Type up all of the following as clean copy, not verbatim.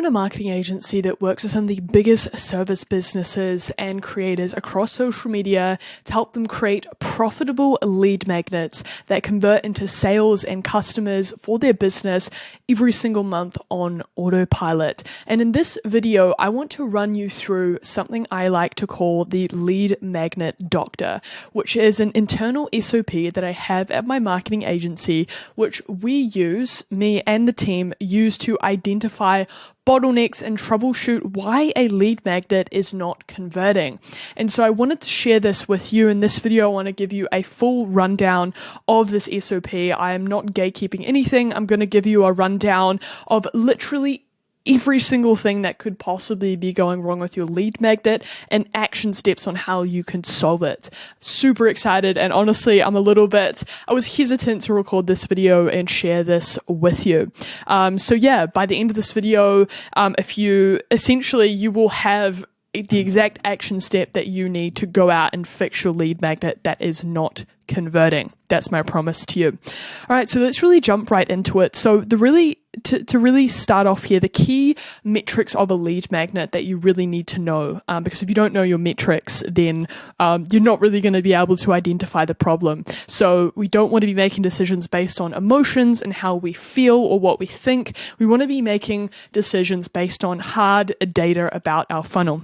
in a marketing agency that works with some of the biggest service businesses and creators across social media to help them create profitable lead magnets that convert into sales and customers for their business every single month on autopilot. And in this video, I want to run you through something I like to call the Lead Magnet Doctor, which is an internal SOP that I have at my marketing agency, which we use, me and the team use to identify bottlenecks and troubleshoot why a lead magnet is not converting. And so I wanted to share this with you. In this video, I want to give you a full rundown of this SOP. I am not gatekeeping anything. I'm going to give you a rundown of literally every single thing that could possibly be going wrong with your lead magnet and action steps on how you can solve it. Super excited, and honestly, I was hesitant to record this video and share this with you. So yeah, by the end of this video, you will have the exact action step that you need to go out and fix your lead magnet that is not converting. That's my promise to you. All right, so let's really jump right into it. So to really start off here, the key metrics of a lead magnet that you really need to know, because if you don't know your metrics, then you're not really going to be able to identify the problem. So we don't want to be making decisions based on emotions and how we feel or what we think. We want to be making decisions based on hard data about our funnel.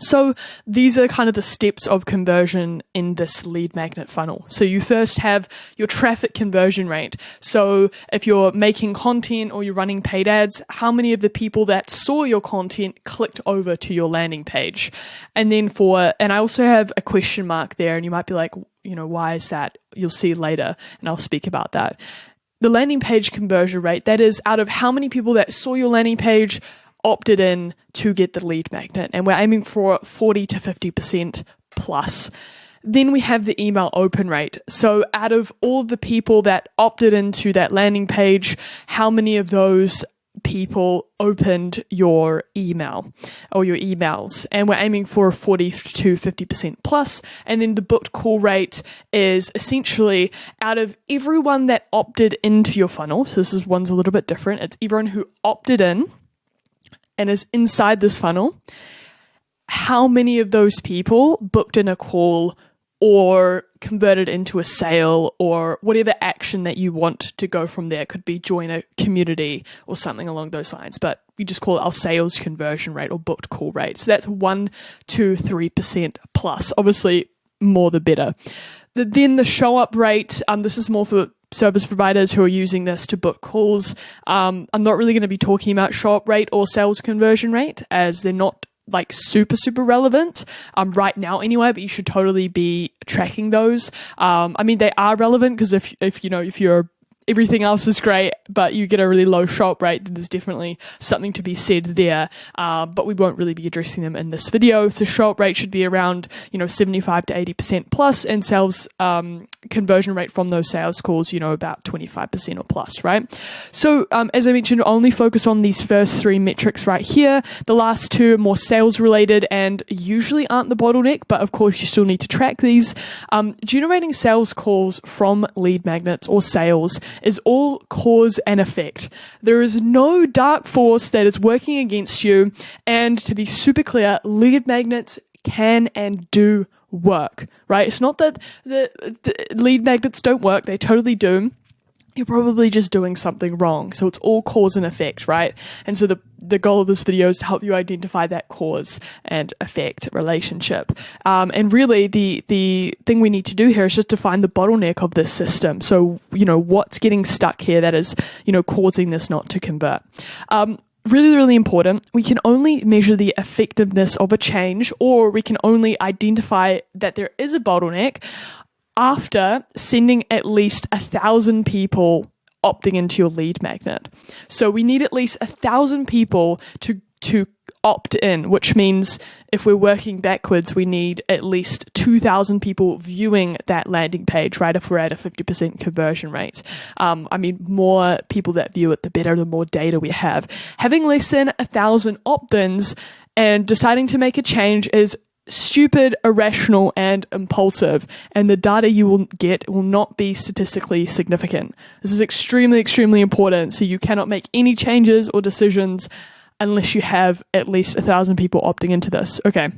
So these are kind of the steps of conversion in this lead magnet funnel. So you first have your traffic conversion rate. So if you're making content or you're running paid ads, how many of the people that saw your content clicked over to your landing page? And then and I also have a question mark there, and you might be like, why is that? You'll see later, and I'll speak about that. The landing page conversion rate, that is out of how many people that saw your landing page opted in to get the lead magnet, and we're aiming for 40 to 50% plus. Then we have the email open rate. So out of all of the people that opted into that landing page, how many of those people opened your email or your emails? And we're aiming for 40 to 50% plus. And then the booked call rate is essentially out of everyone that opted into your funnel. So one's a little bit different. It's everyone who opted in and is inside this funnel. How many of those people booked in a call or converted into a sale or whatever action that you want to go from there? It could be join a community or something along those lines, but we just call it our sales conversion rate or booked call rate. So that's 1 to 3% plus. Obviously, more the better. Then the show up rate, this is more for service providers who are using this to book calls. I'm not really going to be talking about show up rate or sales conversion rate, as they're not like super relevant right now anyway, but you should totally be tracking those. They are relevant because if you're everything else is great, but you get a really low show up rate, then there's definitely something to be said there. But we won't really be addressing them in this video. So show up rate should be around 75 to 80% plus, and sales conversion rate from those sales calls, about 25% or plus, right? So as I mentioned, only focus on these first three metrics right here. The last two are more sales related and usually aren't the bottleneck, but of course you still need to track these. Generating sales calls from lead magnets or sales is all cause and effect. There is no dark force that is working against you. And to be super clear, lead magnets can and do work, right? It's not that the lead magnets don't work. They totally do. You're probably just doing something wrong. So it's all cause and effect, right? And so the goal of this video is to help you identify that cause and effect relationship. And really the thing we need to do here is just to find the bottleneck of this system. So, what's getting stuck here that is, causing this not to convert. Really important. We can only measure the effectiveness of a change, or we can only identify that there is a bottleneck after sending at least 1,000 people opting into your lead magnet. So we need at least 1,000 people to opt in, which means if we're working backwards, we need at least 2,000 people viewing that landing page, right? If we're at a 50% conversion rate. More people that view it, the better, the more data we have. Having less than 1,000 opt-ins and deciding to make a change is stupid, irrational, and impulsive, and the data you will get will not be statistically significant. This is extremely important, so you cannot make any changes or decisions unless you have at least 1,000 people opting into this. Okay.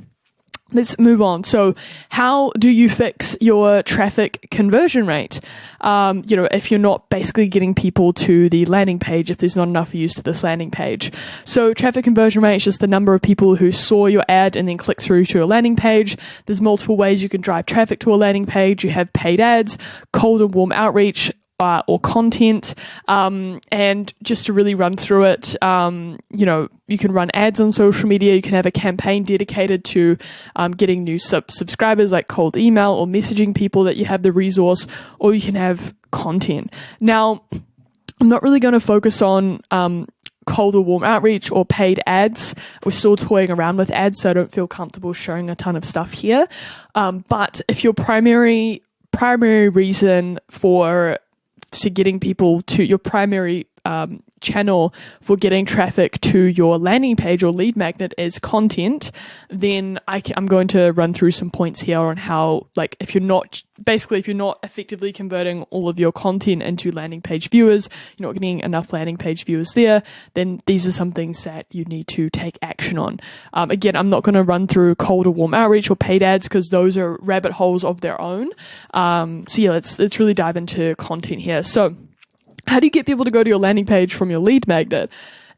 Let's move on. So how do you fix your traffic conversion rate? If you're not basically getting people to the landing page, if there's not enough views to this landing page. So traffic conversion rate is just the number of people who saw your ad and then click through to your landing page. There's multiple ways you can drive traffic to a landing page. You have paid ads, cold and warm outreach, or content, and just to really run through it, you can run ads on social media. You can have a campaign dedicated to getting new subscribers, like cold email or messaging people that you have the resource, or you can have content. Now, I'm not really going to focus on cold or warm outreach or paid ads. We're still toying around with ads, so I don't feel comfortable sharing a ton of stuff here. But if your primary reason to getting people to your primary channel for getting traffic to your landing page or lead magnet is content, then I'm going to run through some points here on how, like, if you're not effectively converting all of your content into landing page viewers, you're not getting enough landing page viewers there, then these are some things that you need to take action on. Again, I'm not going to run through cold or warm outreach or paid ads because those are rabbit holes of their own. Let's really dive into content here. So how do you get people to go to your landing page from your lead magnet?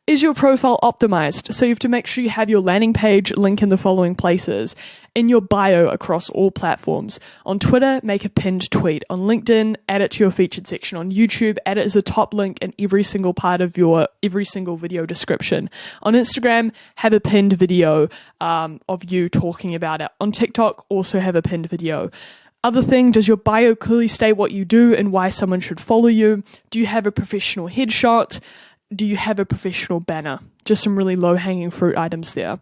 Is your profile optimized? So you have to make sure you have your landing page link in the following places. In your bio across all platforms. On Twitter, make a pinned tweet. On LinkedIn, add it to your featured section. On YouTube, add it as a top link in every single part of every single video description. On Instagram, have a pinned video of you talking about it. On TikTok, also have a pinned video. Other thing, does your bio clearly state what you do and why someone should follow you? Do you have a professional headshot? Do you have a professional banner? Just some really low-hanging fruit items there.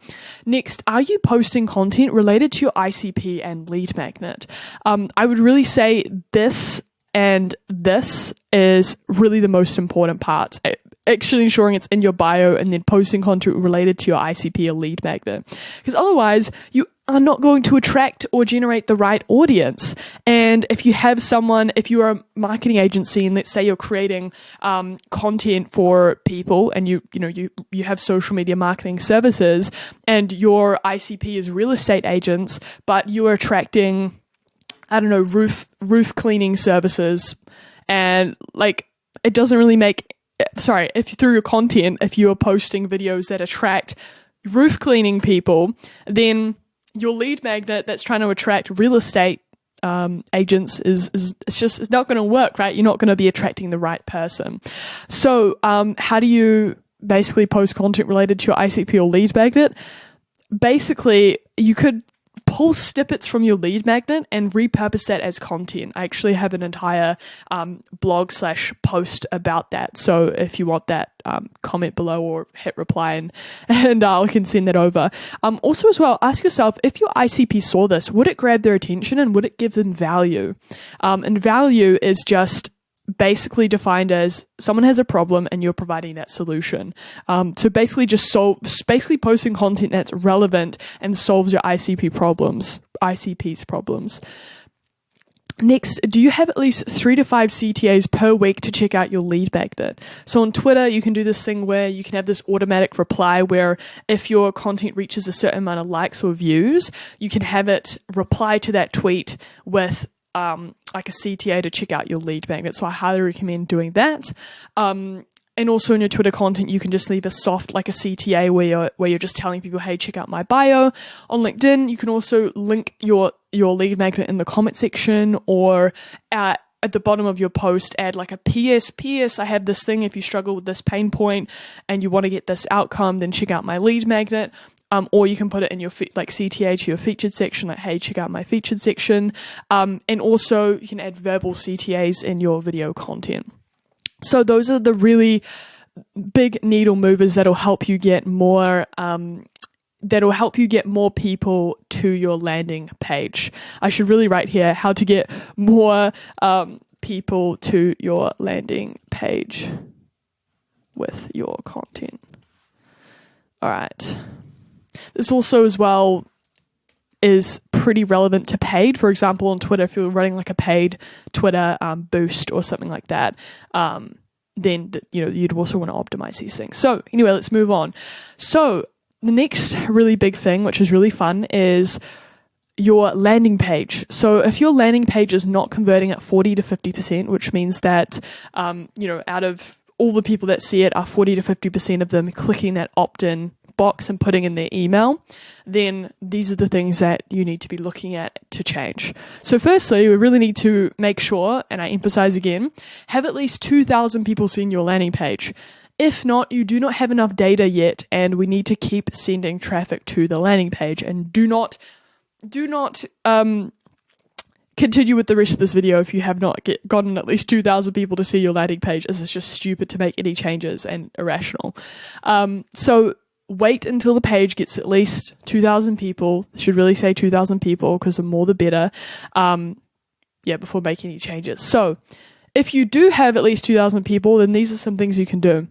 Next, are you posting content related to your ICP and lead magnet? I would really say this and this is really the most important parts. Actually ensuring it's in your bio and then posting content related to your ICP or lead magnet. Because otherwise, you are not going to attract or generate the right audience. And if you are a marketing agency and let's say you're creating content for people and you have social media marketing services and your ICP is real estate agents, but you're attracting, roof cleaning services, and it doesn't really through your content, if you are posting videos that attract roof cleaning people, then your lead magnet that's trying to attract real estate agents it's not going to work, right? You're not going to be attracting the right person. So how do you basically post content related to your ICP or lead magnet? Basically, you could pull snippets from your lead magnet and repurpose that as content. I actually have an entire blog/post about that. So if you want that, comment below or hit reply and I can send that over. Also as well, ask yourself, if your ICP saw this, would it grab their attention and would it give them value? And value is just basically defined as someone has a problem and you're providing that solution. So basically basically posting content that's relevant and solves your ICP's problems. Next, do you have at least 3 to 5 CTAs per week to check out your lead magnet? So on Twitter, you can do this thing where you can have this automatic reply where if your content reaches a certain amount of likes or views, you can have it reply to that tweet with a CTA to check out your lead magnet. So I highly recommend doing that. And also in your Twitter content, you can just leave a soft, a CTA where you're just telling people, hey, check out my bio. On LinkedIn, you can also link your lead magnet in the comment section, or at the bottom of your post, add a PS, I have this thing. If you struggle with this pain point and you want to get this outcome, then check out my lead magnet. Or you can put it in your CTA to your featured section, hey, check out my featured section. And also you can add verbal CTAs in your video content. So those are the really big needle movers that'll help you get more people to your landing page. I should really write here how to get more people to your landing page with your content. All right. This also as well is pretty relevant to paid. For example, on Twitter, if you're running a paid Twitter boost or something like that, then you'd also want to optimize these things. So anyway, let's move on. So the next really big thing, which is really fun, is your landing page. So if your landing page is not converting at 40 to 50%, which means that, out of all the people that see it are 40 to 50% of them clicking that opt-in box and putting in their email, then these are the things that you need to be looking at to change. So firstly, we really need to make sure, and I emphasize again, have at least 2,000 people seeing your landing page. If not, you do not have enough data yet, and we need to keep sending traffic to the landing page. And do not continue with the rest of this video if you have not gotten at least 2,000 people to see your landing page, as it's just stupid to make any changes and irrational. So wait until the page gets at least 2,000 people. Should really say 2,000 people, because the more the better. Before making any changes. So if you do have at least 2,000 people, then these are some things you can do,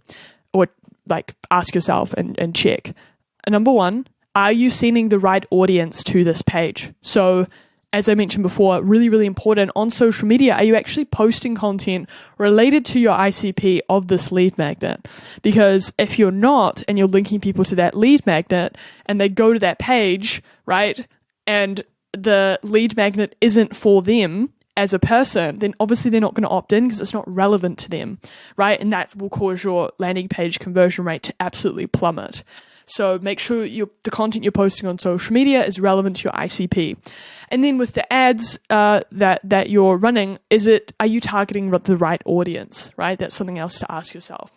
or like ask yourself and check. Number one, are you sending the right audience to this page? So as I mentioned before, really, really important on social media, are you actually posting content related to your ICP of this lead magnet? Because if you're not, and you're linking people to that lead magnet, and they go to that page, right, and the lead magnet isn't for them as a person, then obviously they're not going to opt in because it's not relevant to them, right? And that will cause your landing page conversion rate to absolutely plummet. So make sure the content you're posting on social media is relevant to your ICP. And then with the ads that you're running, are you targeting the right audience, right? That's something else to ask yourself.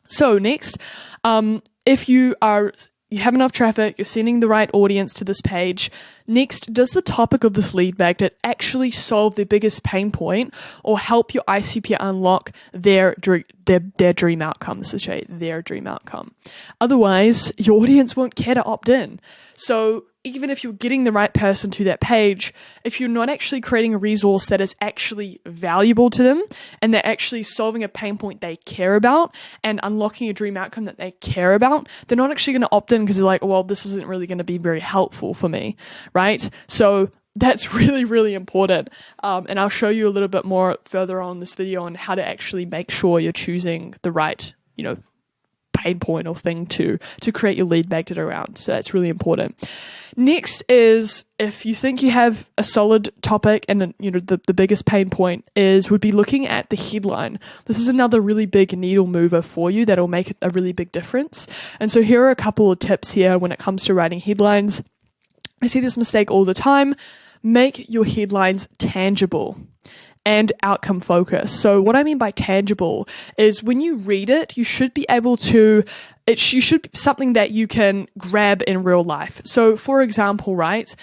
So next, if you have enough traffic, you're sending the right audience to this page. Next, does the topic of this lead magnet actually solve the biggest pain point or help your ICP unlock their dream outcome? This is their dream outcome. Otherwise, your audience won't care to opt in. So even if you're getting the right person to that page, if you're not actually creating a resource that is actually valuable to them and they're actually solving a pain point they care about and unlocking a dream outcome that they care about, they're not actually going to opt in because they're like, well, this isn't really going to be very helpful for me, right? So that's really, really important. And I'll show you a little bit more further on this video on how to actually make sure you're choosing the right, pain point or thing to create your lead magnet around. So that's really important. Next is, if you think you have a solid topic and the biggest pain point would be looking at the headline. This is another really big needle mover for you that'll make a really big difference. And so here are a couple of tips here when it comes to writing headlines. I see this mistake all the time. Make your headlines tangible and outcome focused. So what I mean by tangible is when you read it, you should be able to, you should be something that you can grab in real life. So for example, right,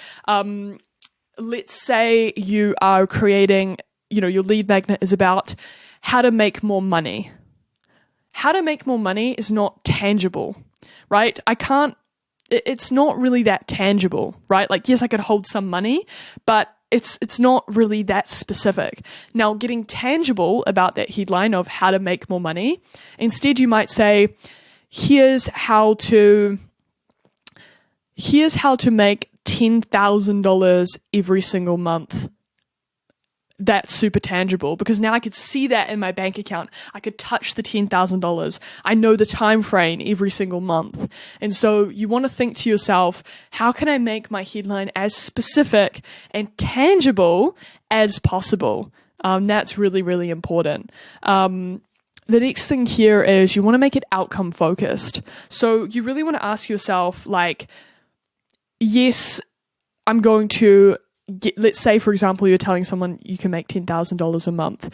let's say you are creating, your lead magnet is about how to make more money. How to make more money is not tangible, right? It's not really that tangible, right? Like, yes, I could hold some money, but it's not really that specific. Now, getting tangible about that headline of how to make more money, instead you might say, here's how to make $10,000 every single month. That's super tangible because now I could see that in my bank account. I could touch the $10,000. I know the time frame every single month. And so you want to think to yourself, how can I make my headline as specific and tangible as possible? That's really, really important. The next thing here is you want to make it outcome focused. So you really want to ask yourself, like, yes, I'm going to let's say, for example, you're telling someone you can make $10,000 a month.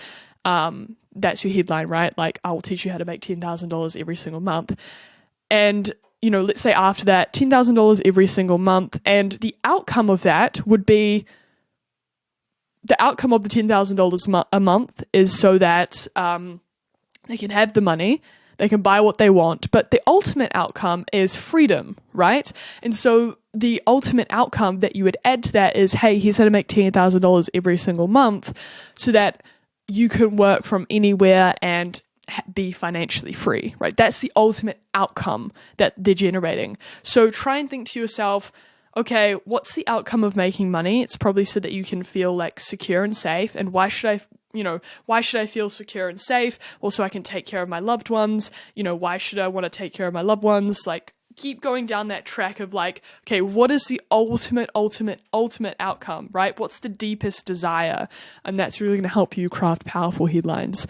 That's your headline, right? Like, I will teach you how to make $10,000 every single month. And, let's say after that, $10,000 every single month. And the outcome of that would be, the outcome of the $10,000 a month is so that they can have the money, they can buy what they want, but the ultimate outcome is freedom, right? And so the ultimate outcome that you would add to that is, hey, here's how to make $10,000 every single month so that you can work from anywhere and be financially free, right? That's the ultimate outcome that they're generating. So try and think to yourself, okay, what's the outcome of making money? It's probably so that you can feel like secure and safe. And why should I why should I feel secure and safe? Also, I can take care of my loved ones. Why should I want to take care of my loved ones? Like, keep going down that track of like, okay, what is the ultimate outcome, right? What's the deepest desire? And that's really going to help you craft powerful headlines.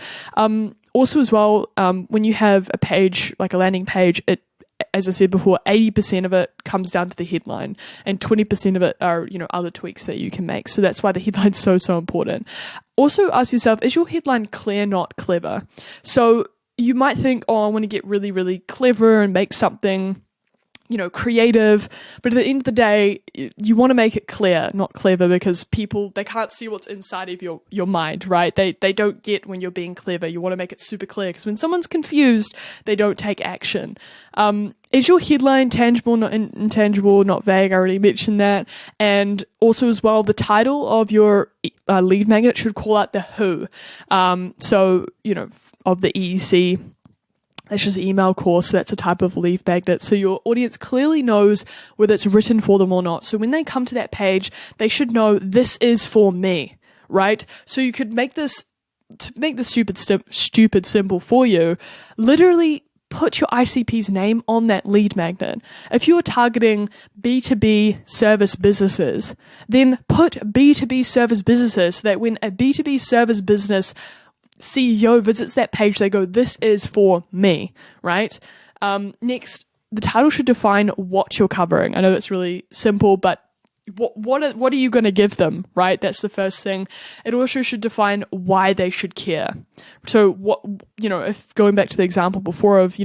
Also as well, when you have a page, like a landing page, as I said before, 80% of it comes down to the headline and 20% of it are, other tweaks that you can make. So that's why the headline's so important. Also ask yourself, is your headline clear, not clever? So you might think, I want to get really, really clever and make something creative, but at the end of the day, you want to make it clear, not clever, because people, they can't see what's inside of your mind, right? They don't get when you're being clever. You want to make it super clear, because when someone's confused, they don't take action. Is your headline tangible, not intangible, not vague? I already mentioned that. And also as well, the title of your lead magnet should call out the who. Of the EEC. That's just email course. So that's a type of lead magnet. So your audience clearly knows whether it's written for them or not. So when they come to that page, they should know this is for me, right? So you could make this, to make the stupid simple for you, literally put your ICP's name on that lead magnet. If you're targeting B2B service businesses, then put B2B service businesses so that when a B2B service business CEO visits that page, they go, this is for me, right? Next, the title should define what you're covering. I know it's really simple, but what are you going to give them, right? That's the first thing. It also should define why they should care. So if going back to the example before of,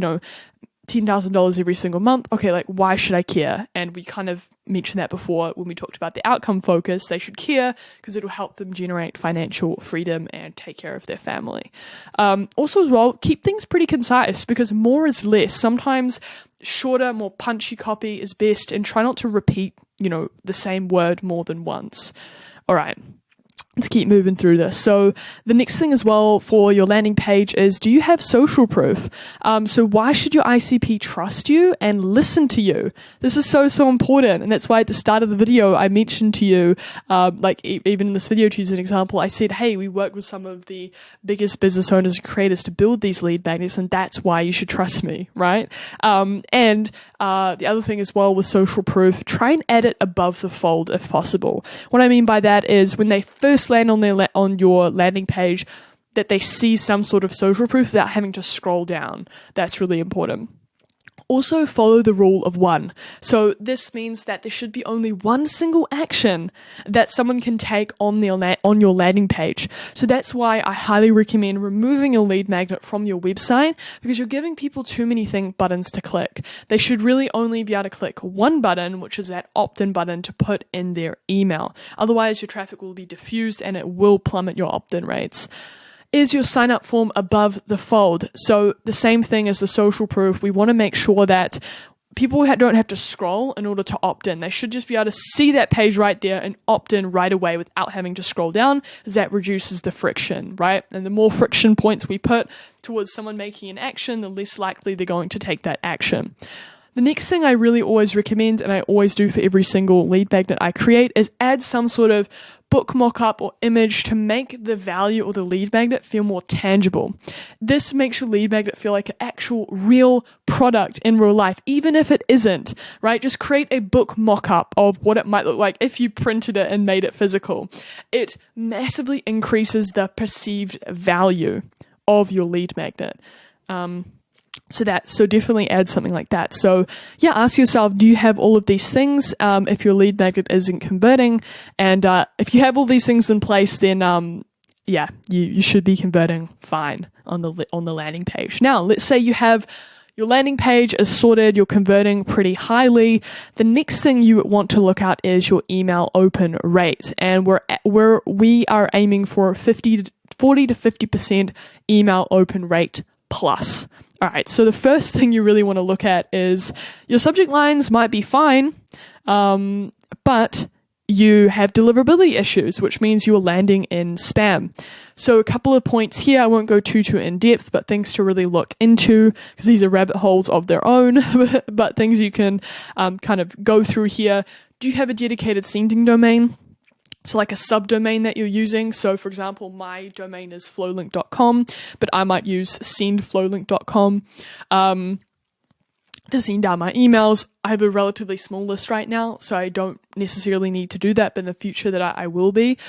$10,000 every single month. Okay, like, why should I care? And we kind of mentioned that before when we talked about the outcome focus. They should care because it'll help them generate financial freedom and take care of their family. Also as well, keep things pretty concise, because more is less. Sometimes shorter, more punchy copy is best, and try not to repeat, the same word more than once. All right. Let's keep moving through this. So the next thing as well for your landing page is, do you have social proof? So why should your ICP trust you and listen to you? This is so important. And that's why at the start of the video, I mentioned to you, even in this video, to use an example, I said, hey, we work with some of the biggest business owners and creators to build these lead magnets, and that's why you should trust me, right? The other thing as well with social proof, try and add it above the fold if possible. What I mean by that is when they first land on your landing page, that they see some sort of social proof without having to scroll down. That's really important. Also follow the rule of one. So this means that there should be only one single action that someone can take on your landing page. So that's why I highly recommend removing your lead magnet from your website, because you're giving people too many buttons to click. They should really only be able to click one button, which is that opt-in button to put in their email. Otherwise, your traffic will be diffused and it will plummet your opt-in rates. Is your sign up form above the fold? So the same thing as the social proof. We want to make sure that people don't have to scroll in order to opt in. They should just be able to see that page right there and opt in right away without having to scroll down, as that reduces the friction, right? And the more friction points we put towards someone making an action, the less likely they're going to take that action. The next thing I really always recommend, and I always do for every single lead magnet I create, is add some sort of book mockup or image to make the value or the lead magnet feel more tangible. This makes your lead magnet feel like an actual real product in real life, even if it isn't, right? Just create a book mockup of what it might look like if you printed it and made it physical. It massively increases the perceived value of your lead magnet. So definitely add something like that. So yeah, ask yourself, do you have all of these things? If your lead magnet isn't converting, and if you have all these things in place, then you should be converting fine on the landing page. Now, let's say you have your landing page is sorted, you're converting pretty highly. The next thing you want to look at is your email open rate, and we are aiming for 40 to 50% email open rate plus. All right, so the first thing you really want to look at is your subject lines might be fine, but you have deliverability issues, which means you're landing in spam. So a couple of points here, I won't go too in depth, but things to really look into, because these are rabbit holes of their own, but things you can kind of go through here. Do you have a dedicated sending domain? So like a subdomain that you're using. So for example, my domain is flowlink.com, but I might use sendflowlink.com to send out my emails. I have a relatively small list right now, so I don't necessarily need to do that, but in the future that I will be.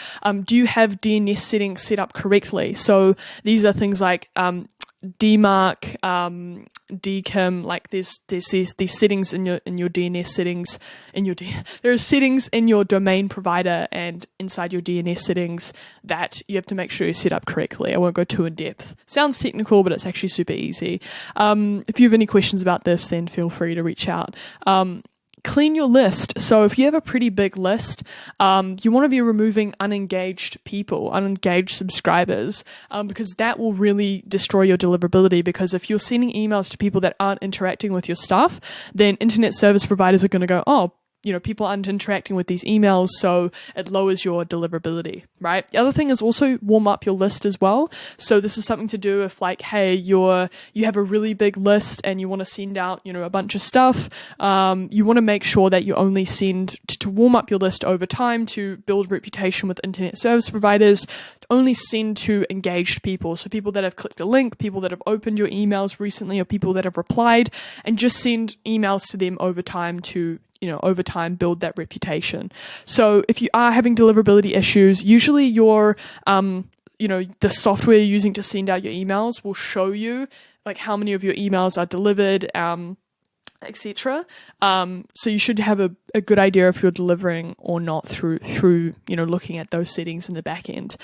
Do you have DNS settings set up correctly? So these are things like DMARC, DKIM, like there's these settings in your DNS settings there are settings in your domain provider and inside your DNS settings that you have to make sure you set up correctly. I won't go too in depth. Sounds technical, but it's actually super easy. If you have any questions about this, then feel free to reach out. Clean your list. So if you have a pretty big list, you want to be removing unengaged people, unengaged subscribers, because that will really destroy your deliverability. Because if you're sending emails to people that aren't interacting with your stuff, then internet service providers are going to go, oh, people aren't interacting with these emails, so it lowers your deliverability, right? The other thing is also warm up your list as well. So this is something to do if like, hey, you have a really big list and you want to send out, a bunch of stuff. You want to make sure that you only send to warm up your list over time to build reputation with internet service providers. Only send to engaged people. So people that have clicked a link, people that have opened your emails recently, or people that have replied, and just send emails to them over time to over time build that reputation. So if you are having deliverability issues, usually your the software you're using to send out your emails will show you like how many of your emails are delivered, etc. So you should have a good idea if you're delivering or not through looking at those settings in the back end.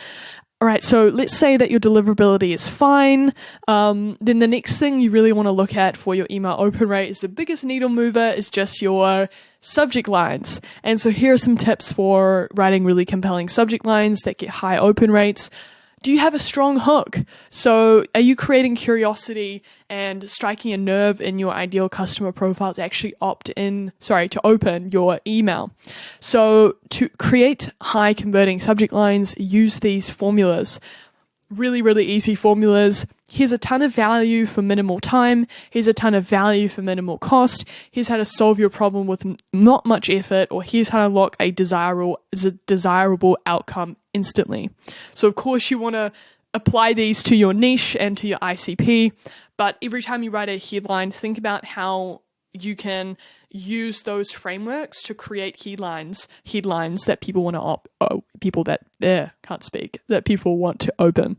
All right, so let's say that your deliverability is fine. Then the next thing you really want to look at for your email open rate is the biggest needle mover is just your subject lines. And so here are some tips for writing really compelling subject lines that get high open rates. Do you have a strong hook? So are you creating curiosity and striking a nerve in your ideal customer profile to actually to open your email? So to create high converting subject lines, use these formulas. Really, really easy formulas. Here's a ton of value for minimal time. Here's a ton of value for minimal cost. Here's how to solve your problem with not much effort, or here's how to unlock a desirable outcome instantly. So of course you want to apply these to your niche and to your ICP, but every time you write a headline, think about how you can use those frameworks to create headlines that people want that people want to open.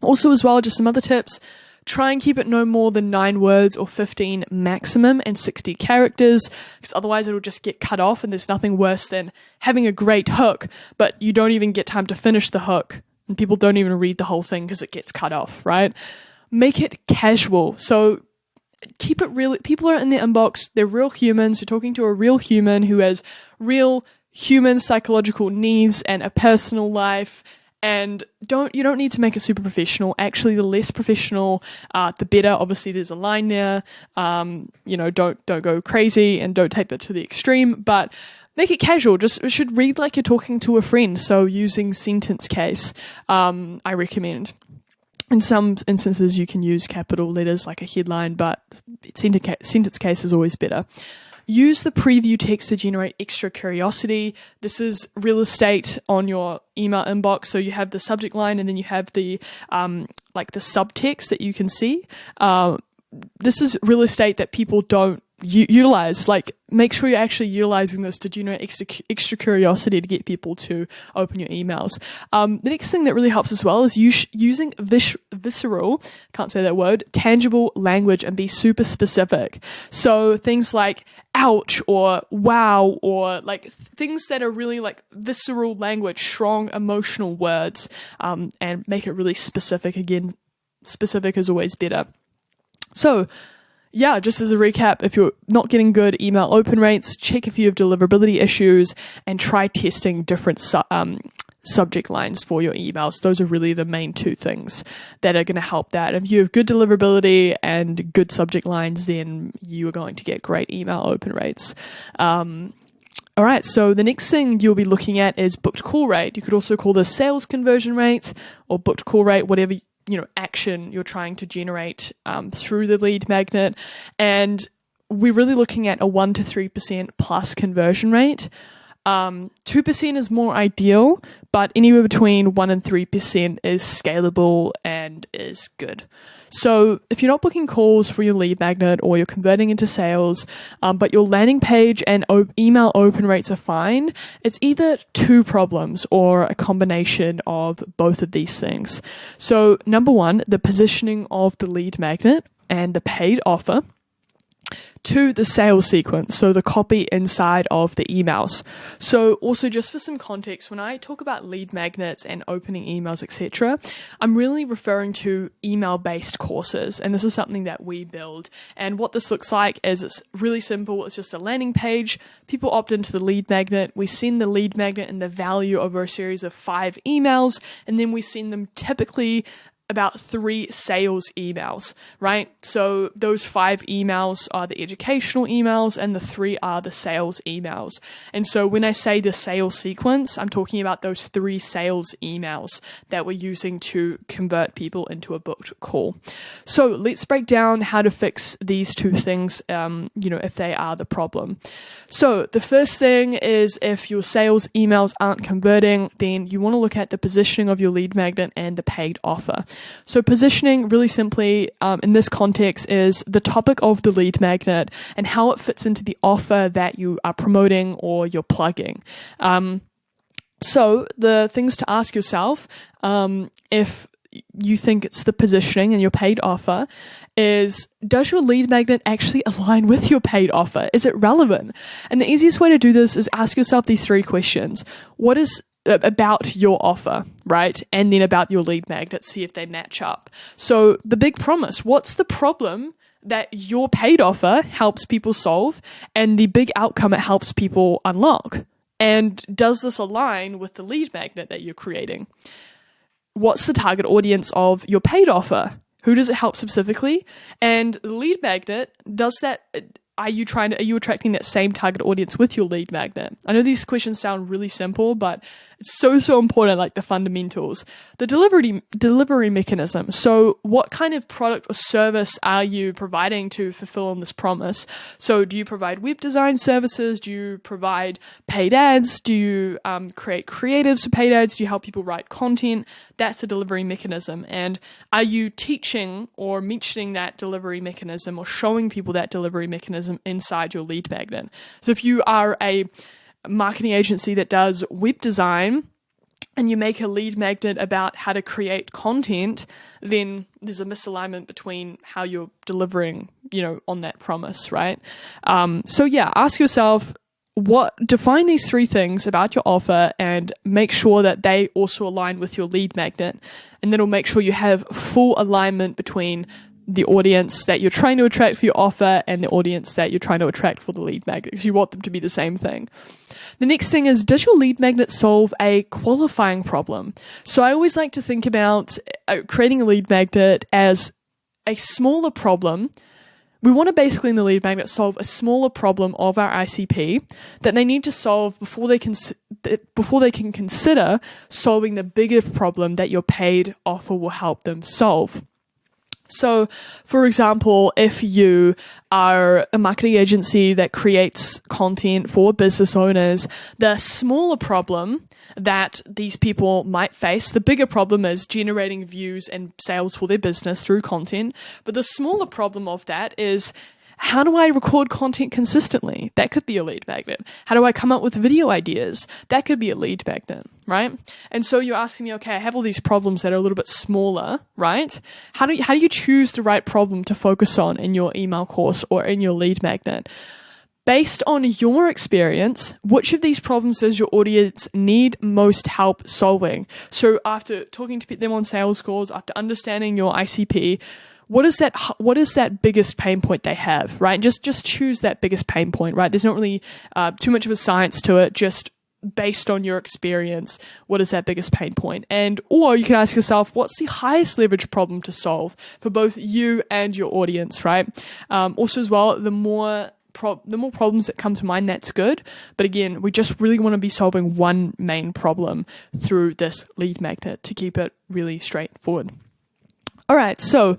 Also as well, just some other tips. Try and keep it no more than 9 words or 15 maximum and 60 characters, because otherwise it'll just get cut off, and there's nothing worse than having a great hook, but you don't even get time to finish the hook, and people don't even read the whole thing because it gets cut off, right? Make it casual. So keep it real. People are in their inbox. They're real humans. You're talking to a real human who has real human psychological needs and a personal life. And you don't need to make it super professional. Actually, the less professional, the better. Obviously, there's a line there. Don't go crazy and don't take that to the extreme. But make it casual. It should read like you're talking to a friend. So using sentence case, I recommend. In some instances, you can use capital letters like a headline, but sentence case is always better. Use the preview text to generate extra curiosity. This is real estate on your email inbox. So you have the subject line and then you have the the subtext that you can see. This is real estate that people don't utilize. Like, make sure you're actually utilizing this to generate extra curiosity to get people to open your emails. The next thing that really helps as well is using visceral, can't say that word, tangible language, and be super specific. So things like ouch or wow, or like things that are really like visceral language, strong emotional words, and make it really specific. Again, specific is always better. So yeah, just as a recap, if you're not getting good email open rates, check if you have deliverability issues and try testing different subject lines for your emails. Those are really the main 2 things that are going to help that. If you have good deliverability and good subject lines, then you are going to get great email open rates. All right, so the next thing you'll be looking at is booked call rate. You could also call this sales conversion rate or booked call rate, whatever action you're trying to generate through the lead magnet. And we're really looking at a 1 to 3% plus conversion rate. 2% is more ideal, but anywhere between 1 and 3% is scalable and is good. So if you're not booking calls for your lead magnet or you're converting into sales, but your landing page and email open rates are fine, it's either two problems or a combination of both of these things. So number one, the positioning of the lead magnet and the paid offer. 2, the sales sequence, so the copy inside of the emails. So also, just for some context, when I talk about lead magnets and opening emails, etc., I'm really referring to email-based courses, and this is something that we build. And what this looks like is it's really simple. It's just a landing page. People opt into the lead magnet. We send the lead magnet and the value over a series of 5 emails, and then we send them typically about 3 sales emails, right? So those 5 emails are the educational emails and the 3 are the sales emails. And so when I say the sales sequence, I'm talking about those 3 sales emails that we're using to convert people into a booked call. So let's break down how to fix these 2 things, if they are the problem. So the first thing is, if your sales emails aren't converting, then you want to look at the positioning of your lead magnet and the paid offer. So positioning, really simply, in this context, is the topic of the lead magnet and how it fits into the offer that you are promoting or you're plugging. So the things to ask yourself, if you think it's the positioning and your paid offer, is, does your lead magnet actually align with your paid offer? Is it relevant? And the easiest way to do this is ask yourself these 3 questions. What is about your offer, right? And then about your lead magnet, see if they match up. So the big promise, what's the problem that your paid offer helps people solve and the big outcome it helps people unlock? And does this align with the lead magnet that you're creating? What's the target audience of your paid offer? Who does it help specifically? And the lead magnet, are you attracting that same target audience with your lead magnet? I know these questions sound really simple, but it's so important, like the fundamentals. The delivery mechanism. So what kind of product or service are you providing to fulfill on this promise? So do you provide web design services? Do you provide paid ads? Do you create creatives for paid ads? Do you help people write content? That's a delivery mechanism. And are you teaching or mentioning that delivery mechanism or showing people that delivery mechanism inside your lead magnet? So if you are a marketing agency that does web design and you make a lead magnet about how to create content, then there's a misalignment between how you're delivering, on that promise, right? Ask yourself, define these 3 things about your offer and make sure that they also align with your lead magnet. And then it'll make sure you have full alignment between the audience that you're trying to attract for your offer and the audience that you're trying to attract for the lead magnet, because you want them to be the same thing. The next thing is, does your lead magnet solve a qualifying problem? So I always like to think about creating a lead magnet as a smaller problem. We want to basically in the lead magnet solve a smaller problem of our ICP that they need to solve before they can consider solving the bigger problem that your paid offer will help them solve. So, for example, if you are a marketing agency that creates content for business owners, the smaller problem that these people might face, the bigger problem is generating views and sales for their business through content. But the smaller problem of that is, how do I record content consistently? That could be a lead magnet. How do I come up with video ideas? That could be a lead magnet, right? And so you're asking me, okay, I have all these problems that are a little bit smaller, right? How do you choose the right problem to focus on in your email course or in your lead magnet? Based on your experience, which of these problems does your audience need most help solving? So after talking to them on sales calls, after understanding your ICP, what is that biggest pain point they have, right? Just choose that biggest pain point, right? There's not really too much of a science to it, just based on your experience, what is that biggest pain point? Or you can ask yourself, what's the highest leverage problem to solve for both you and your audience, right? Also as well, the more problems that come to mind, that's good. But again, we just really want to be solving one main problem through this lead magnet to keep it really straightforward. All right, so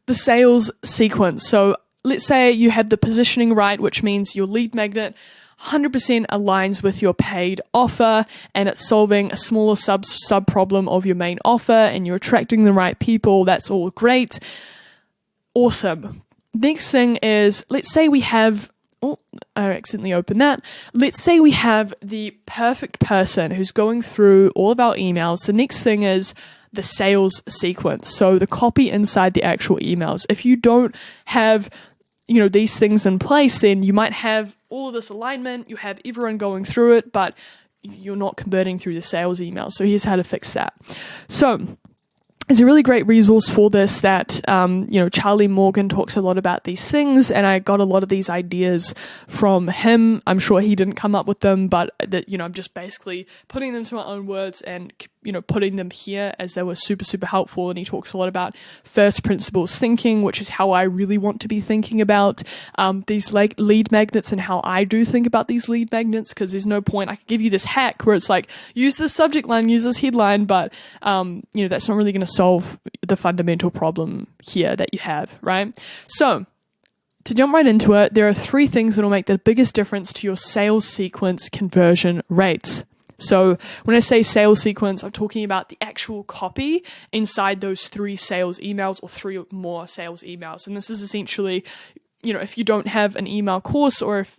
the sales sequence. So let's say you have the positioning right, which means your lead magnet 100% aligns with your paid offer and it's solving a smaller sub problem of your main offer and you're attracting the right people, that's all great. Awesome. Next thing is, let's say we have, I accidentally opened that. Let's say we have the perfect person who's going through all of our emails. The next thing is the sales sequence. So the copy inside the actual emails. If you don't have, these things in place, then you might have all of this alignment, you have everyone going through it, but you're not converting through the sales email. So here's how to fix that. So there's a really great resource for this that, Charlie Morgan talks a lot about these things, and I got a lot of these ideas from him. I'm sure he didn't come up with them, but that, I'm just basically putting them to my own words and, putting them here as they were super, super helpful. And he talks a lot about first principles thinking, which is how I really want to be thinking about these lead magnets and how I do think about these lead magnets, because there's no point. I could give you this hack where it's like, use this subject line, use this headline, but, that's not really going to solve the fundamental problem here that you have, right? So to jump right into it, there are 3 things that will make the biggest difference to your sales sequence conversion rates. So when I say sales sequence, I'm talking about the actual copy inside those 3 sales emails or 3 or more sales emails. And this is essentially, if you don't have an email course, or if,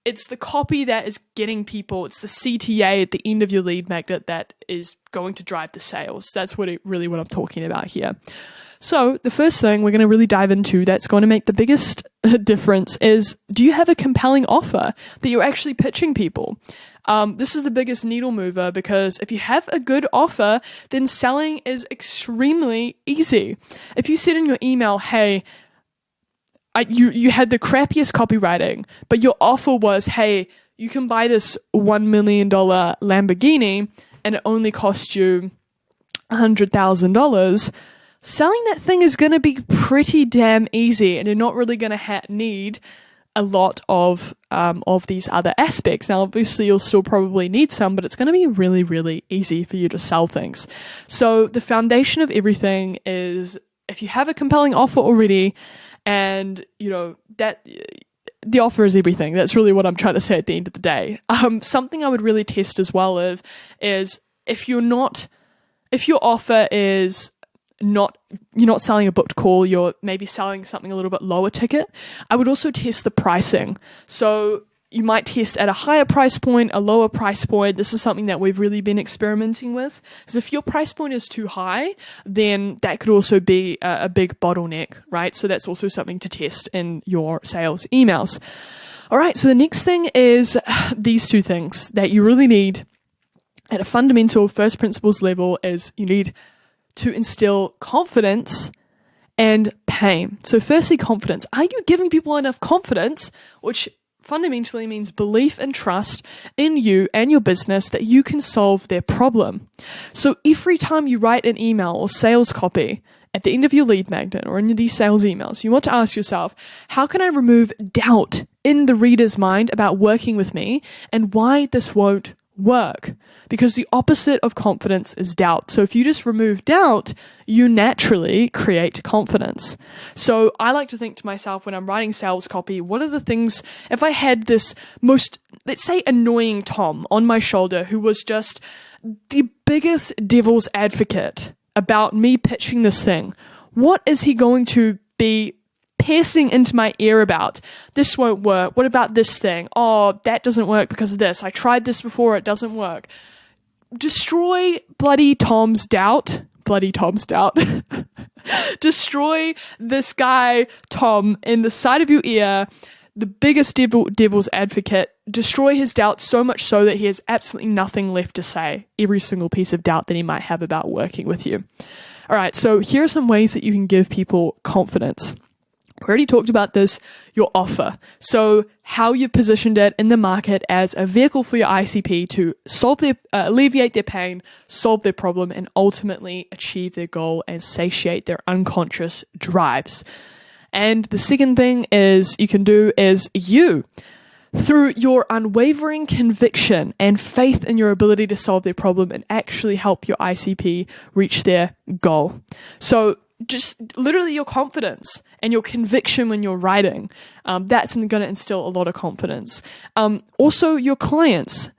it's the copy that is getting people, it's the CTA at the end of your lead magnet that is going to drive the sales. That's what I'm talking about here. So the first thing we're going to really dive into that's going to make the biggest difference is, do you have a compelling offer that you're actually pitching people? This is the biggest needle mover, because if you have a good offer, then selling is extremely easy. If you said in your email, hey, you had the crappiest copywriting, but your offer was, hey, you can buy this $1 million Lamborghini and it only cost you $100,000. Selling that thing is going to be pretty damn easy, and you're not really going to need a lot of these other aspects. Now, obviously, you'll still probably need some, but it's going to be really, really easy for you to sell things. So the foundation of everything is, if you have a compelling offer already, and that the offer is everything. That's really what I'm trying to say at the end of the day. Something I would really test as well is if your offer is you're not selling a booked call, you're maybe selling something a little bit lower ticket, I would also test the pricing. So you might test at a higher price point, a lower price point. This is something that we've really been experimenting with, because if your price point is too high, then that could also be a big bottleneck, right? So that's also something to test in your sales emails. All right, so the next thing is these 2 things that you really need at a fundamental first principles level is you need to instill confidence and pain. So firstly, confidence. Are you giving people enough confidence, which fundamentally means belief and trust in you and your business that you can solve their problem? So every time you write an email or sales copy at the end of your lead magnet or in these sales emails, you want to ask yourself, how can I remove doubt in the reader's mind about working with me and why this won't work? Because the opposite of confidence is doubt. So if you just remove doubt, you naturally create confidence. So I like to think to myself when I'm writing sales copy, what are the things, if I had this most, let's say, annoying Tom on my shoulder who was just the biggest devil's advocate about me pitching this thing, what is he going to be piercing into my ear about? This won't work. What about this thing? Oh, that doesn't work because of this. I tried this before. It doesn't work. Destroy bloody Tom's doubt. Bloody Tom's doubt. Destroy this guy, Tom, in the side of your ear, the biggest devil's advocate. Destroy his doubt so much so that he has absolutely nothing left to say. Every single piece of doubt that he might have about working with you. All right, so here are some ways that you can give people confidence. We already talked about this, your offer. So how you've positioned it in the market as a vehicle for your ICP to alleviate their pain, solve their problem, and ultimately achieve their goal and satiate their unconscious drives. And the second thing you can do is through your unwavering conviction and faith in your ability to solve their problem and actually help your ICP reach their goal. So just literally your confidence and your conviction when you're writing. That's going to instill a lot of confidence. Also, your clients.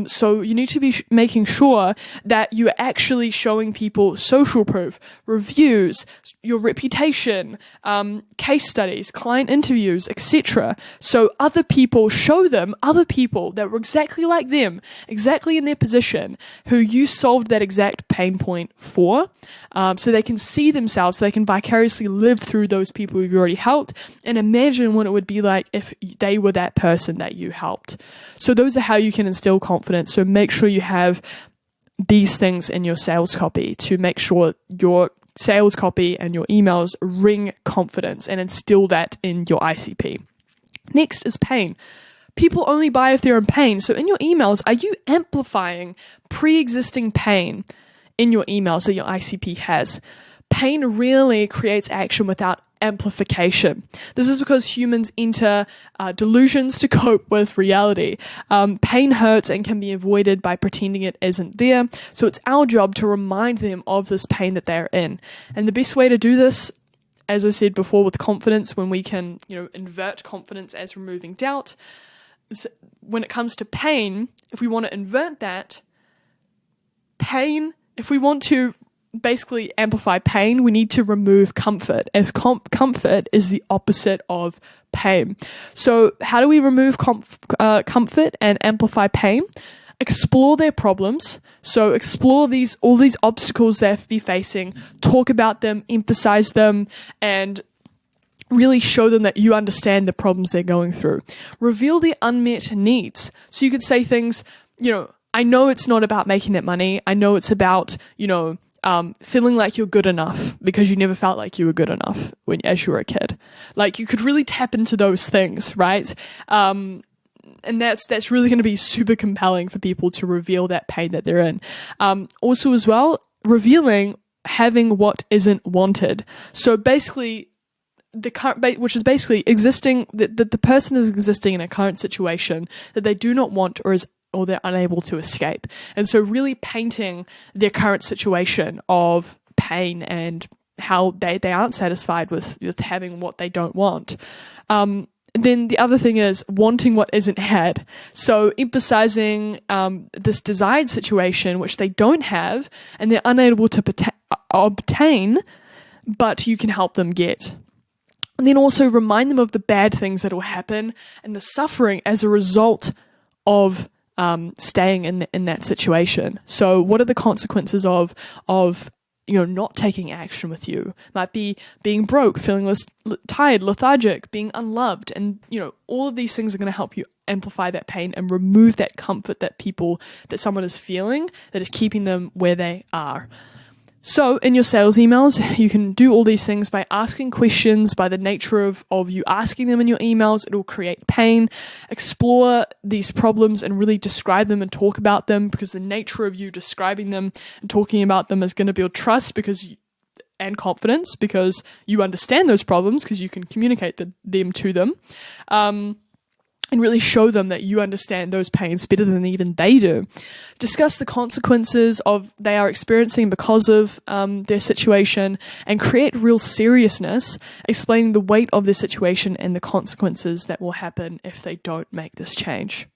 So you need to be making sure that you are actually showing people social proof, reviews, your reputation, case studies, client interviews, etc. So other people show them other people that were exactly like them, exactly in their position, who you solved that exact pain point for, so they can see themselves, so they can vicariously live through those people you've already helped and imagine what it would be like if they were that person that you helped. So those are how you can instill confidence. So make sure you have these things in your sales copy to make sure your sales copy and your emails ring confidence and instill that in your ICP. Next is pain. People only buy if they're in pain. So in your emails, are you amplifying pre-existing pain in your emails that your ICP has? Pain really creates action without amplification. This is because humans enter delusions to cope with reality. Pain hurts and can be avoided by pretending it isn't there. So it's our job to remind them of this pain that they're in. And the best way to do this, as I said before, with confidence, when we can, invert confidence as removing doubt. When it comes to pain, if we want to invert that, if we want to basically amplify pain, we need to remove comfort, as comfort is the opposite of pain. So how do we remove comfort and amplify pain? Explore their problems. So explore all these obstacles they have to be facing, talk about them, emphasize them, and really show them that you understand the problems they're going through. Reveal the unmet needs. So you could say things, I know it's not about making that money. I know it's about, feeling like you're good enough because you never felt like you were good enough as you were a kid. Like, you could really tap into those things, right? And that's really going to be super compelling for people to reveal that pain that they're in. Also as well, revealing having what isn't wanted. So basically, which is basically existing, that the person is existing in a current situation that they do not want or they're unable to escape. And so really painting their current situation of pain and how they aren't satisfied with having what they don't want. Then the other thing is wanting what isn't had. So emphasizing this desired situation which they don't have and they're unable to obtain, but you can help them get. And then also remind them of the bad things that will happen and the suffering as a result of staying in that situation. So what are the consequences of not taking action with you? Might be being broke, feeling tired, lethargic, being unloved, and all of these things are going to help you amplify that pain and remove that comfort that someone is feeling that is keeping them where they are. So in your sales emails, you can do all these things by asking questions. By the nature of you asking them in your emails, it will create pain. Explore these problems and really describe them and talk about them, because the nature of you describing them and talking about them is going to build trust and confidence, because you understand those problems because you can communicate them to them. And really show them that you understand those pains better than even they do. Discuss the consequences they are experiencing because of their situation, and create real seriousness, explaining the weight of their situation and the consequences that will happen if they don't make this change.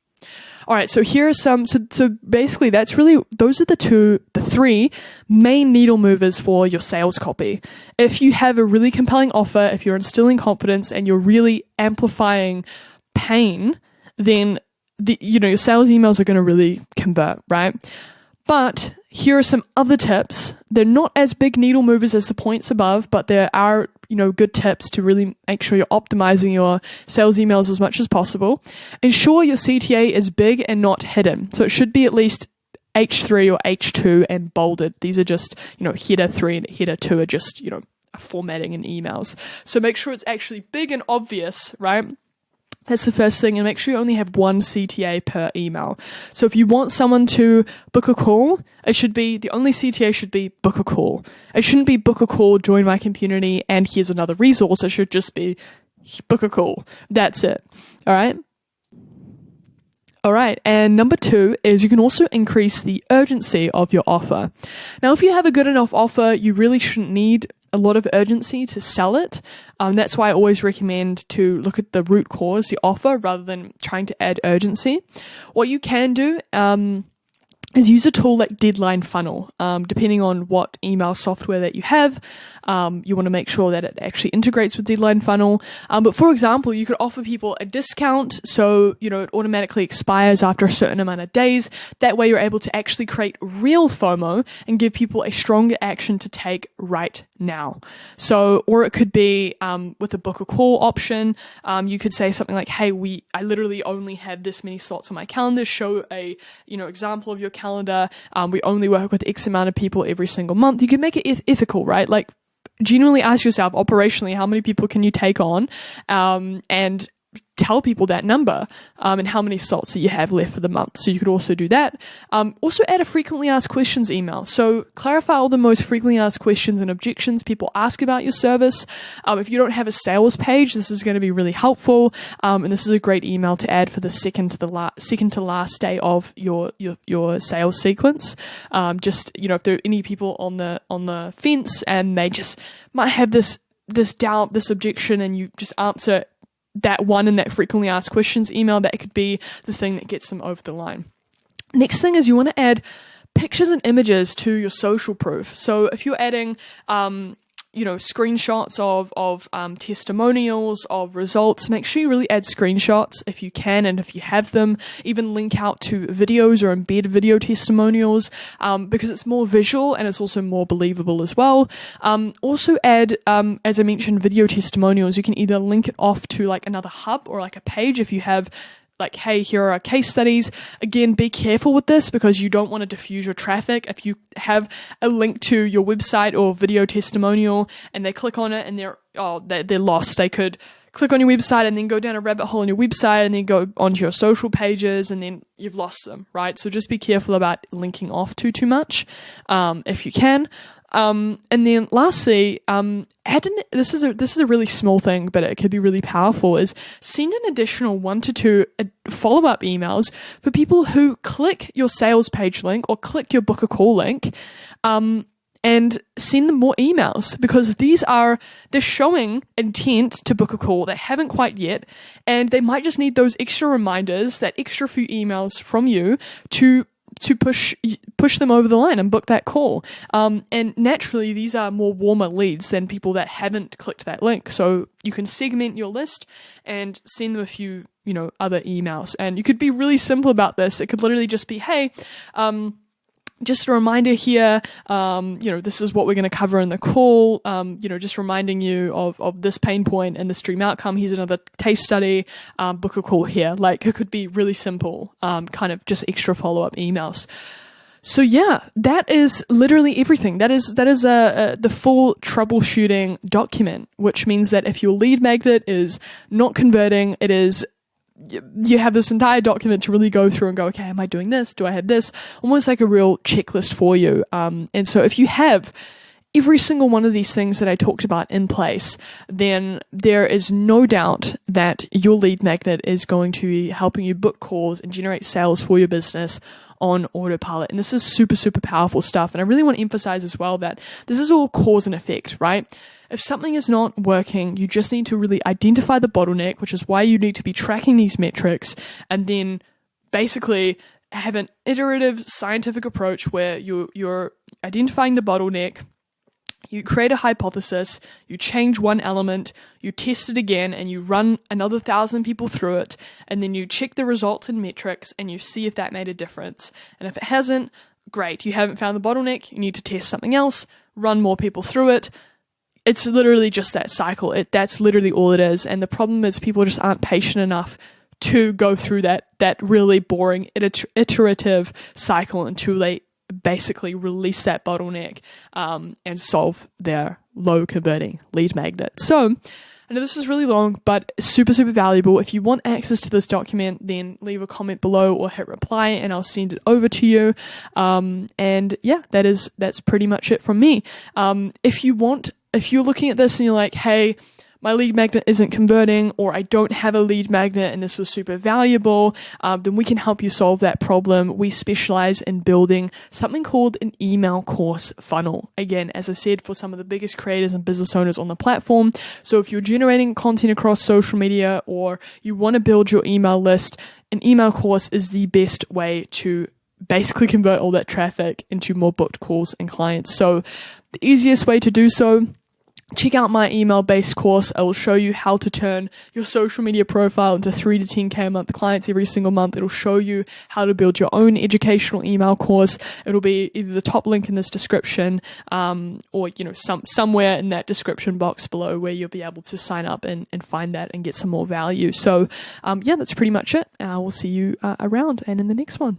All right, so here are some. So basically, those are the three main needle movers for your sales copy. If you have a really compelling offer, if you're instilling confidence, and you're really amplifying pain, then your sales emails are going to really convert, right? But here are some other tips. They're not as big needle movers as the points above, but there are good tips to really make sure you're optimizing your sales emails as much as possible. Ensure your CTA is big and not hidden. So it should be at least H3 or H2 and bolded. These are just header 3 and header 2 are just formatting in emails. So make sure it's actually big and obvious, right? That's the first thing, and make sure you only have one CTA per email. So if you want someone to book a call, the only CTA should be book a call. It shouldn't be book a call, join my community, and here's another resource. It should just be book a call. That's it. All right. All right, and number 2 is you can also increase the urgency of your offer. Now, if you have a good enough offer, you really shouldn't need a lot of urgency to sell it. That's why I always recommend to look at the root cause, the offer, rather than trying to add urgency. What you can do is use a tool like Deadline Funnel. Depending on what email software that you have, you want to make sure that it actually integrates with Deadline Funnel. But for example, you could offer people a discount, so it automatically expires after a certain amount of days. That way you're able to actually create real FOMO and give people a stronger action to take right now. So, or it could be with a book a call option. You could say something like, hey, I literally only have this many slots on my calendar. Show a example of your calendar. We only work with X amount of people every single month. You can make it ethical, right? Like, genuinely ask yourself operationally, how many people can you take on, and tell people that number, and how many slots that you have left for the month. So you could also do that. Also add a frequently asked questions email. So clarify all the most frequently asked questions and objections people ask about your service. If you don't have a sales page, this is going to be really helpful. And this is a great email to add for the second to last day of your sales sequence. If there are any people on the fence and they just might have this doubt, this objection, and you just answer that one in that frequently asked questions email, that could be the thing that gets them over the line. Next thing is you want to add pictures and images to your social proof. So if you're adding screenshots of testimonials, of results, make sure you really add screenshots if you can, and if you have them, even link out to videos or embed video testimonials, because it's more visual and it's also more believable as well. Also add, as I mentioned, video testimonials. You can either link it off to like another hub or like a page if you have like, hey, here are our case studies. Again, be careful with this because you don't want to diffuse your traffic. If you have a link to your website or video testimonial and they click on it and they're lost. They could click on your website and then go down a rabbit hole on your website and then go onto your social pages and then you've lost them, right? So just be careful about linking off too much, if you can. And then lastly, this is a really small thing, but it could be really powerful, is send an additional 1 to 2 follow-up emails for people who click your sales page link or click your book a call link, and send them more emails, because they're showing intent to book a call. They haven't quite yet, and they might just need those extra reminders, that extra few emails from you to push them over the line and book that call. And naturally, these are more warmer leads than people that haven't clicked that link. So you can segment your list and send them a few, other emails. And you could be really simple about this. It could literally just be, hey, just a reminder here, this is what we're going to cover in the call, just reminding you of this pain point and this dream outcome. Here's another case study, book a call here. Like, it could be really simple, kind of just extra follow-up emails. So yeah, that is literally everything. That is the full troubleshooting document, which means that if your lead magnet is not converting, you have this entire document to really go through and go, okay, am I doing this? Do I have this? Almost like a real checklist for you. And so if you have every single one of these things that I talked about in place, then there is no doubt that your lead magnet is going to be helping you book calls and generate sales for your business on autopilot. And this is super, super powerful stuff. And I really want to emphasize as well that this is all cause and effect, right? If something is not working, you just need to really identify the bottleneck, which is why you need to be tracking these metrics, and then basically have an iterative scientific approach where you're identifying the bottleneck, you create a hypothesis, you change one element, you test it again, and you run another 1,000 people through it, and then you check the results and metrics, and you see if that made a difference. And if it hasn't, great, you haven't found the bottleneck, you need to test something else, run more people through it. It's literally just that cycle. That's literally all it is. And the problem is people just aren't patient enough to go through that really boring iterative cycle until they basically release that bottleneck, and solve their low converting lead magnet. So I know this is really long, but super, super valuable. If you want access to this document, then leave a comment below or hit reply and I'll send it over to you. And yeah, that's pretty much it from me. If you're looking at this and you're like, hey, my lead magnet isn't converting, or I don't have a lead magnet and this was super valuable, then we can help you solve that problem. We specialize in building something called an email course funnel. Again, as I said, for some of the biggest creators and business owners on the platform. So if you're generating content across social media or you want to build your email list, an email course is the best way to basically convert all that traffic into more booked calls and clients. So the easiest way to do so, check out my email-based course. I will show you how to turn your social media profile into 3 to 10K a month clients every single month. It'll show you how to build your own educational email course. It'll be either the top link in this description, or somewhere in that description box below where you'll be able to sign up and find that and get some more value. So that's pretty much it. We'll see you around and in the next one.